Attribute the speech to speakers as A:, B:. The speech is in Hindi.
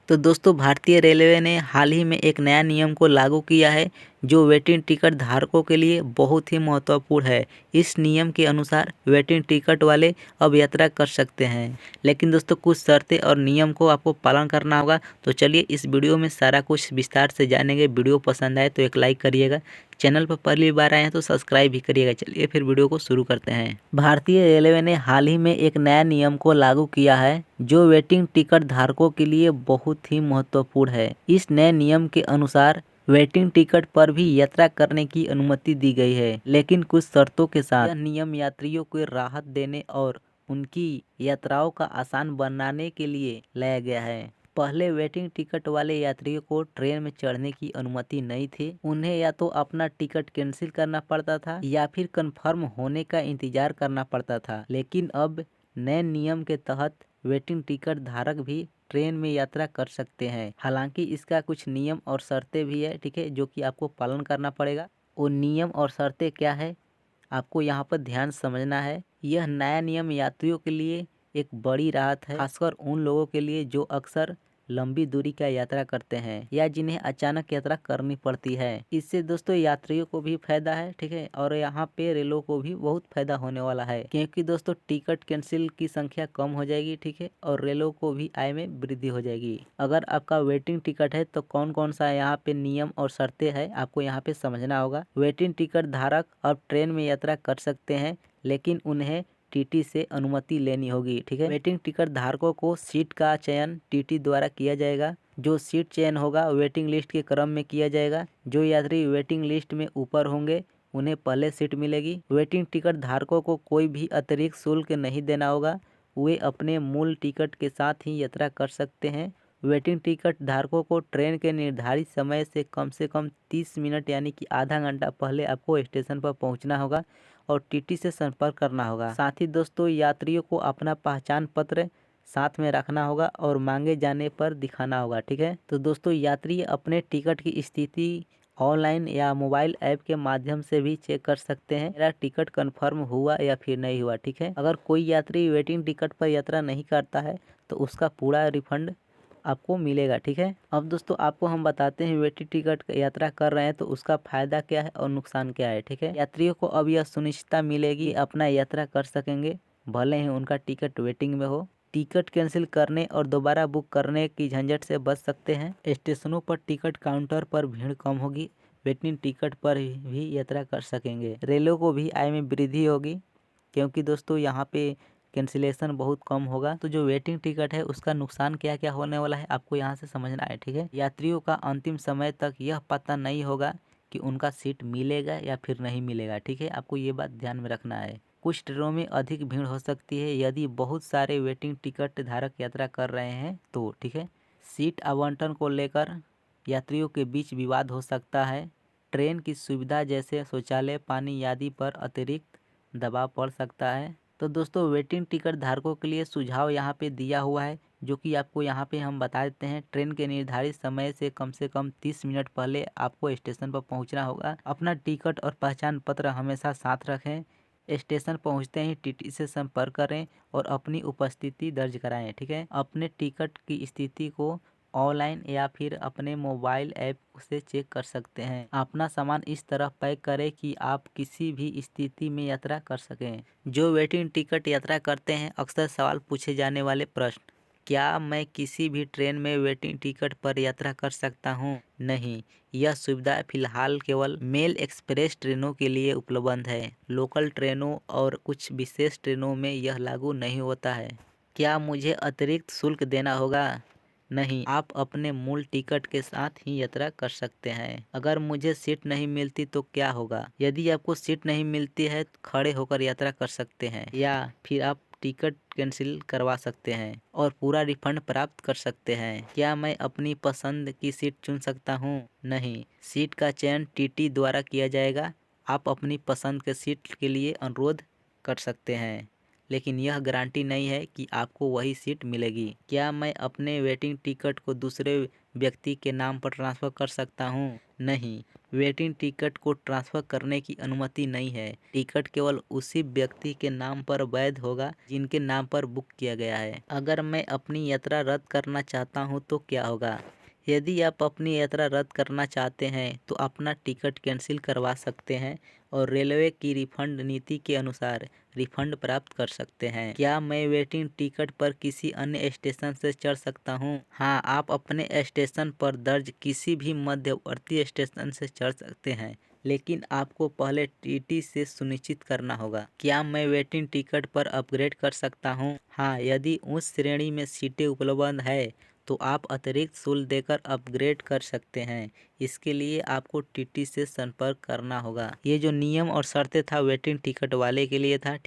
A: तो दोस्तों भारतीय रेलवे ने हाल ही में एक नया नियम को लागू किया है जो वेटिंग टिकट धारकों के लिए बहुत ही महत्वपूर्ण है। इस नियम के अनुसार वेटिंग टिकट वाले अब यात्रा कर सकते हैं, लेकिन दोस्तों कुछ शर्तें और नियम को आपको पालन करना होगा। तो चलिए इस वीडियो में सारा कुछ विस्तार से जानेंगे। वीडियो पसंद आए तो एक लाइक करिएगा, चैनल पर पहली बार आए हैं तो सब्सक्राइब भी करिएगा। चलिए फिर वीडियो को शुरू करते हैं। भारतीय रेलवे ने हाल ही में एक नया नियम को लागू किया है जो वेटिंग टिकट धारकों के लिए बहुत ही महत्वपूर्ण है। इस नए नियम के अनुसार वेटिंग टिकट पर भी यात्रा करने की अनुमति दी गई है, लेकिन कुछ शर्तों के साथ। यह नियम यात्रियों को राहत देने और उनकी यात्राओं का आसान बनाने के लिए लाया गया है। पहले वेटिंग टिकट वाले यात्रियों को ट्रेन में चढ़ने की अनुमति नहीं थी। उन्हें या तो अपना टिकट कैंसिल करना पड़ता था या फिर कंफर्म होने का इंतजार करना पड़ता था। लेकिन अब नए नियम के तहत वेटिंग टिकट धारक भी ट्रेन में यात्रा कर सकते हैं। हालांकि इसका कुछ नियम और शर्तें भी है, ठीक है, जो कि आपको पालन करना पड़ेगा। वो नियम और शर्तें क्या है आपको यहाँ पर ध्यान समझना है। यह नया नियम यात्रियों के लिए एक बड़ी राहत है, खासकर उन लोगों के लिए जो अक्सर लंबी दूरी का यात्रा करते हैं या जिन्हें अचानक यात्रा करनी पड़ती है। इससे दोस्तों यात्रियों को भी फायदा है, ठीक है, और यहाँ पे रेलों को भी बहुत फायदा होने वाला है, क्योंकि दोस्तों टिकट कैंसिल की संख्या कम हो जाएगी, ठीक है, और रेलों को भी आय में वृद्धि हो जाएगी। अगर आपका वेटिंग टिकट है तो कौन कौन सा यहाँ पे नियम और शर्तें है आपको यहाँ पे समझना होगा। वेटिंग टिकट धारक अब ट्रेन में यात्रा कर सकते हैं, लेकिन उन्हें टीटी से अनुमति लेनी होगी, ठीक है। वेटिंग टिकट धारकों को सीट का चयन टीटी द्वारा किया जाएगा। जो सीट चयन होगा वेटिंग लिस्ट के क्रम में किया जाएगा। जो यात्री वेटिंग लिस्ट में ऊपर होंगे उन्हें पहले सीट मिलेगी। वेटिंग टिकट धारकों को कोई भी अतिरिक्त शुल्क नहीं देना होगा। वे अपने मूल टिकट के साथ ही यात्रा कर सकते हैं। वेटिंग टिकट धारकों को ट्रेन के निर्धारित समय से कम 30 मिनट यानी कि आधा घंटा पहले आपको स्टेशन पर पहुंचना होगा और टीटी से संपर्क करना होगा। साथ ही दोस्तों यात्रियों को अपना पहचान पत्र साथ में रखना होगा और मांगे जाने पर दिखाना होगा, ठीक है। तो दोस्तों यात्री अपने टिकट की स्थिति ऑनलाइन या मोबाइल ऐप के माध्यम से भी चेक कर सकते हैं, मेरा टिकट कंफर्म हुआ या फिर नहीं हुआ, ठीक है। अगर कोई यात्री वेटिंग टिकट पर यात्रा नहीं करता है तो उसका पूरा रिफंड आपको मिलेगा, ठीक है। अब दोस्तों आपको हम बताते हैं वेटिंग टिकट यात्रा कर रहे हैं तो उसका फायदा क्या है और नुकसान क्या है, ठीक है। यात्रियों को अब यह सुनिश्चितता मिलेगी अपना यात्रा कर सकेंगे भले ही उनका टिकट वेटिंग में हो। टिकट कैंसिल करने और दोबारा बुक करने की झंझट से बच सकते हैं। स्टेशनों पर टिकट काउंटर पर भीड़ कम होगी। वेटिंग टिकट पर भी यात्रा कर सकेंगे। रेलों को भी आय में वृद्धि होगी, क्योंकि दोस्तों यहाँ पे कैंसिलेशन बहुत कम होगा। तो जो वेटिंग टिकट है उसका नुकसान क्या क्या होने वाला है आपको यहाँ से समझना है, ठीक है। यात्रियों का अंतिम समय तक यह पता नहीं होगा कि उनका सीट मिलेगा या फिर नहीं मिलेगा, ठीक है। आपको ये बात ध्यान में रखना है। कुछ ट्रेनों में अधिक भीड़ हो सकती है यदि बहुत सारे वेटिंग टिकट धारक यात्रा कर रहे हैं तो, ठीक है। सीट आवंटन को लेकर यात्रियों के बीच विवाद हो सकता है। ट्रेन की सुविधा जैसे शौचालय, पानी आदि पर अतिरिक्त दबाव पड़ सकता है। तो दोस्तों वेटिंग टिकट धारकों के लिए सुझाव यहाँ पे दिया हुआ है, जो कि आपको यहाँ पे हम बता देते हैं। ट्रेन के निर्धारित समय से कम 30 मिनट पहले आपको स्टेशन पर पहुँचना होगा। अपना टिकट और पहचान पत्र हमेशा साथ रखें। स्टेशन पहुँचते ही टीटी से संपर्क करें और अपनी उपस्थिति दर्ज कराएं, ठीक है। अपने टिकट की स्थिति को ऑनलाइन या फिर अपने मोबाइल ऐप से चेक कर सकते हैं। अपना सामान इस तरह पैक करें कि आप किसी भी स्थिति में यात्रा कर सकें। जो वेटिंग टिकट यात्रा करते हैं अक्सर सवाल पूछे जाने वाले प्रश्न। क्या मैं किसी भी ट्रेन में वेटिंग टिकट पर यात्रा कर सकता हूँ? नहीं, यह सुविधा फिलहाल केवल मेल एक्सप्रेस ट्रेनों के लिए उपलब्ध है। लोकल ट्रेनों और कुछ विशेष ट्रेनों में यह लागू नहीं होता है। क्या मुझे अतिरिक्त शुल्क देना होगा? नहीं, आप अपने मूल टिकट के साथ ही यात्रा कर सकते हैं। अगर मुझे सीट नहीं मिलती तो क्या होगा? यदि आपको सीट नहीं मिलती है तो खड़े होकर यात्रा कर सकते हैं या फिर आप टिकट कैंसिल करवा सकते हैं और पूरा रिफंड प्राप्त कर सकते हैं। क्या मैं अपनी पसंद की सीट चुन सकता हूँ? नहीं, सीट का चयन टीटी द्वारा किया जाएगा। आप अपनी पसंद के सीट के लिए अनुरोध कर सकते हैं, लेकिन यह गारंटी नहीं है कि आपको वही सीट मिलेगी। क्या मैं अपने वेटिंग टिकट को दूसरे व्यक्ति के नाम पर ट्रांसफ़र कर सकता हूँ? नहीं, वेटिंग टिकट को ट्रांसफ़र करने की अनुमति नहीं है। टिकट केवल उसी व्यक्ति के नाम पर वैध होगा जिनके नाम पर बुक किया गया है। अगर मैं अपनी यात्रा रद्द करना चाहता हूँ तो क्या होगा? यदि आप अपनी यात्रा रद्द करना चाहते हैं तो अपना टिकट कैंसिल करवा सकते हैं और रेलवे की रिफंड नीति के अनुसार रिफंड प्राप्त कर सकते हैं। क्या मैं वेटिंग टिकट पर किसी अन्य स्टेशन से चढ़ सकता हूँ? हाँ, आप अपने स्टेशन पर दर्ज किसी भी मध्यवर्ती स्टेशन से चढ़ सकते हैं, लेकिन आपको पहले टीटी से सुनिश्चित करना होगा। क्या मैं वेटिंग टिकट पर अपग्रेड कर सकता हूँ? हाँ, यदि उस श्रेणी में सीटें उपलब्ध है तो आप अतिरिक्त शुल्क देकर अपग्रेड कर सकते हैं। इसके लिए आपको टीटी से संपर्क करना होगा। ये जो नियम और शर्तें था वेटिंग टिकट वाले के लिए था। ठीक।